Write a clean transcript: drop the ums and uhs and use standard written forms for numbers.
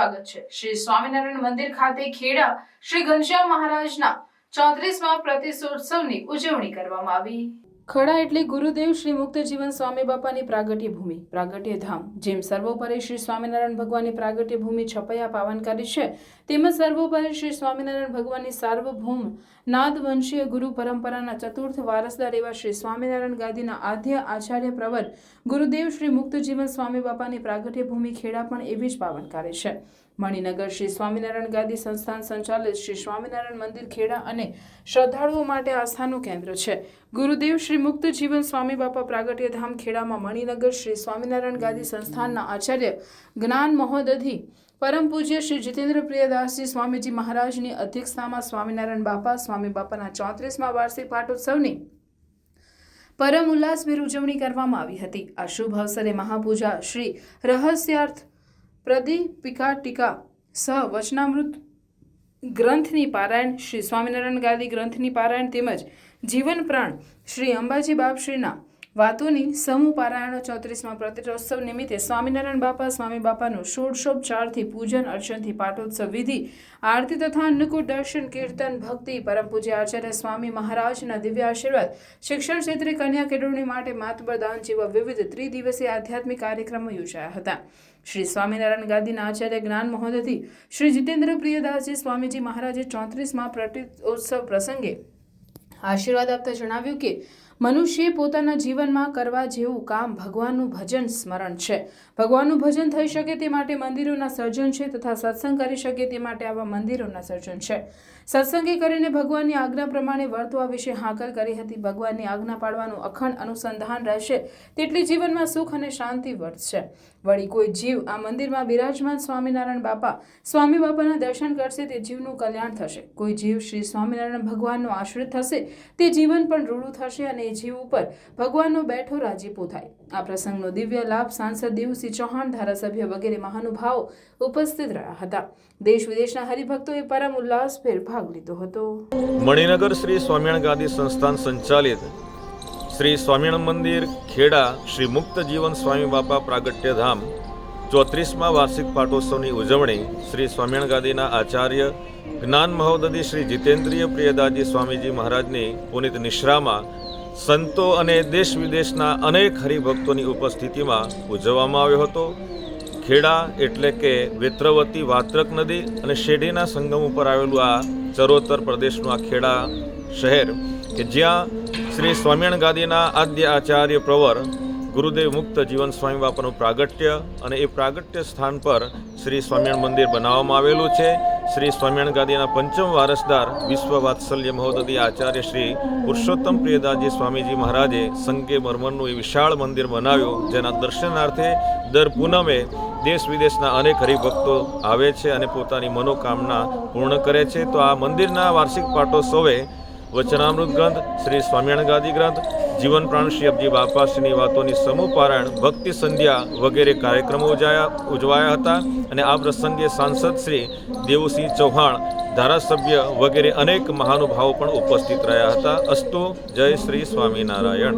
સ્વાગત છે। શ્રી સ્વામિનારાયણ મંદિર ખાતે ખેડા શ્રી ઘનશ્યામ મહારાજના 34મા પ્રતિષ્ઠોત્સવની ઉજવણી કરવામાં આવી। ખડા એટલે ગુરુદેવ શ્રી મુક્ત જીવન સ્વામી બાપાની પ્રાગટ્ય ભૂમિ, પ્રાગટ્ય ધામ। જેમ સર્વોપરી શ્રી સ્વામિનારાયણ ભગવાનની પ્રાગટ્ય ભૂમિ છપૈયા પાવનકારી છે, તેમજ સર્વોપરી શ્રી સ્વામિનારાયણ ભગવાનની સાર્વભૌમ નાદ વંશીય ગુરુ પરંપરાના ચતુર્થ વારસદાર એવા શ્રી સ્વામિનારાયણ ગાદીના આદ્ય આચાર્ય પ્રવર ગુરુદેવ શ્રી મુક્ત જીવન સ્વામી બાપાની પ્રાગટ્ય ભૂમિ ખેડા પણ એવી જ પાવનકારી છે। મણિનગર શ્રી સ્વામિનારાયણ ગાદી સંસ્થાન સંચાલિત શ્રી સ્વામિનારાયણ મંદિર ખેડા અને શ્રદ્ધાળુઓ માટે આસ્થાનું કેન્દ્ર છે। ગુરુદેવ શ્રી મુક્ત જીવન સ્વામી બાપા પ્રાગટ્ય ધામ ખેડામાં મણિનગર શ્રી સ્વામિનારાયણ ગાદી સંસ્થાનના આચાર્ય જ્ઞાન મહોદધિ પરમ પૂજ્ય શ્રી જીતેન્દ્ર પ્રિયદાસજી સ્વામીજી મહારાજની અધ્યક્ષતામાં સ્વામિનારાયણ બાપા સ્વામી બાપાના 34મા વાર્ષિક પાટોત્સવની પરમ ઉલ્લાસભેર ઉજવણી કરવામાં આવી હતી। આ શુભ અવસરે મહાપૂજા શ્રી રહસ્યાર્થ પ્રદીપિકા ટીકા સહ વચનામૃત ગ્રંથની પારાયણ, શ્રી સ્વામિનારાયણ ગાદી ગ્રંથની પારાયણ તેમજ જીવન પ્રાણ શ્રી અંબાજી બાપશ્રીના વાતોની સમૂહ પારાયણો 34મા પ્રતિષ્ઠોત્સવ નિમિત્તે સ્વામિનારાયણ બાપા સ્વામી બાપાનું ષોડશોપચારથી પૂજન અર્ચનથી પાટોત્સવ વિધિ, આરતી તથા અન્નકૂટ દર્શન, કીર્તન, ભક્તિ, પરમ પૂજ્ય આચાર્ય સ્વામી મહારાજના દિવ્ય આશીર્વાદ, શિક્ષણ ક્ષેત્રે કન્યા કેળવણી માટે માતબર દાન જેવા વિવિધ ત્રિદિવસીય આધ્યાત્મિક કાર્યક્રમો યોજાયા હતા। શ્રી સ્વામિનારાયણ ગાદીના આચાર્ય જ્ઞાન મહોદધિ શ્રી જીતેન્દ્ર પ્રિયદાસજી સ્વામીજી મહારાજે 34મા પ્રતિષ્ઠોત્સવ પ્રસંગે આશીર્વાદ આપતા જણાવ્યું કે મનુષ્ય પોતાના જીવનમાં કરવા જેવું કામ ભગવાનનું ભજન સ્મરણ છે। ભગવાનનું ભજન થઈ શકે તે માટે મંદિરોના સર્જન છે તથા સત્સંગ કરી શકે તે માટે આવા મંદિરોના સર્જન છે। સત્સંગે કરીને ભગવાનની આજ્ઞા પ્રમાણે વર્તવા વિશે હાકલ કરી હતી। ભગવાનની આજ્ઞા પાળવાનું અખંડ અનુસંધાન રહેશે તેટલી જીવનમાં સુખ અને શાંતિ વર્તશે। વળી કોઈ જીવ આ મંદિરમાં બિરાજમાન સ્વામિનારાયણ બાપા સ્વામી બાપાના દર્શન કરશે તે જીવનું કલ્યાણ થશે। કોઈ જીવ શ્રી સ્વામિનારાયણ ભગવાનનો આશ્રિત થશે તે જીવન પણ રૂડું થશે અને એ જીવ ઉપર ભગવાનનો બેઠો રાજીપો થાય। આ પ્રસંગનો દિવ્ય લાભ સાંસદ દેવસિંહ ચૌહાણ, ધારાસભ્ય વગેરે મહાનુભાવો ઉપસ્થિત રહ્યા હતા। દેશ વિદેશના હરિભક્તોએ પરમ ઉલ્લાસભેર ભાગ લીધો હતો। મણિનગર શ્રી સ્વામિનારાયણ ગાદી સંસ્થાન સંચાલિત શ્રી સ્વામિનારાયણ મંદિર ખેડા શ્રી મુક્ત જીવન સ્વામી બાપા પ્રાગટ્ય ધામ 34મા વાર્ષિક પાટોત્સવની ઉજવણી શ્રી સ્વામિનારાયણ ગાદીના આચાર્ય જ્ઞાન મહોદધિ શ્રી જીતેન્દ્રિય પ્રિયદાસજી સ્વામીજી મહારાજની પુનિત નિશ્રામાં સંતો અને દેશ વિદેશના અનેક હરિભક્તોની ઉપસ્થિતિમાં ઉજવવામાં આવ્યો હતો। ખેડા એટલે કે વેત્રવતી વાત્રક નદી અને શેઢીના સંગમ ઉપર આવેલું આ ચરોતર પ્રદેશનું આ ખેડા શહેર કે જ્યાં શ્રી સ્વામિનારાયણ ગાદીના આદ્ય આચાર્ય પ્રવર ગુરુદેવ મુક્ત જીવન સ્વામી બાપાનું પ્રાગટ્ય અને એ પ્રાગટ્ય સ્થાન પર શ્રી સ્વામિનારાયણ મંદિર બનાવવામાં આવેલું છે। શ્રી સ્વામિનારાયણ ગાદીના પંચમ વારસદાર વિશ્વ વાત્સલ્ય મહોદધિ આચાર્ય શ્રી પુરુષોત્તમ પ્રિયદાસજી સ્વામીજી મહારાજે સંગે મરમરનું એ વિશાળ મંદિર બનાવ્યું, જેના દર્શનાર્થે દર પૂનમે દેશ વિદેશના અનેક હરિભક્તો આવે છે અને પોતાની મનોકામના પૂર્ણ કરે છે। તો આ મંદિરના વાર્ષિક પાટોત્સવે વચનામૃત ગ્રંથ, શ્રી સ્વામિનારાયણ ગાદી ગ્રંથ, જીવન પ્રાણ શ્રી અબજી બાપાશ્રીની વાતોની સમૂહ પારાયણ, ભક્તિ સંધ્યા વગેરે કાર્યક્રમો ઉજવાયા હતા અને આ પ્રસંગે સાંસદ શ્રી દેવસિંહ ચૌહાણ, ધારાસભ્ય વગેરે અનેક મહાનુભાવો પણ ઉપસ્થિત રહ્યા હતા। અસ્તુ, જય શ્રી સ્વામિનારાયણ।